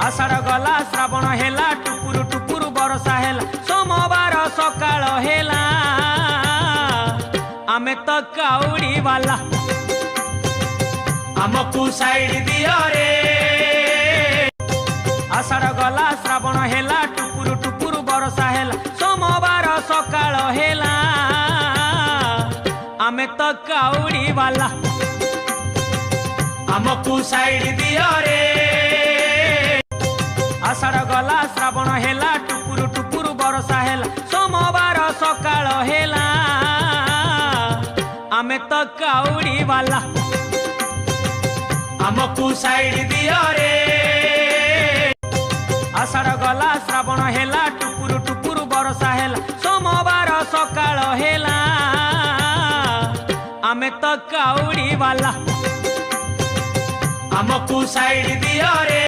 आषाढ़ गला श्रावण हेला टुपुरु टुपुरु बरसा हेला सोमवार सकाळ हेला आमे तो काउड़ी वाला आमकु साइड दियो रे। आषाढ़ गला श्रावण हेला टुपुरु टुपुरु बरसा हेला सोमवार सकाळ हेला आमे तो काउड़ी वाला आमकु साइड दियो रे। आषाढ़ गला श्रावण हेला टुपुरु टुपुरु बरसा हेला सोमवार सकाळ हेला आमे तो काउड़ी वाला आमकु साइड दियो रे। आषाढ़ गला श्रावण हेला टुपुरु टुपुरु बरसा हेला सोमवार सकाळ हेला आमे तो काउड़ी वाला आमकु साइड दियो रे।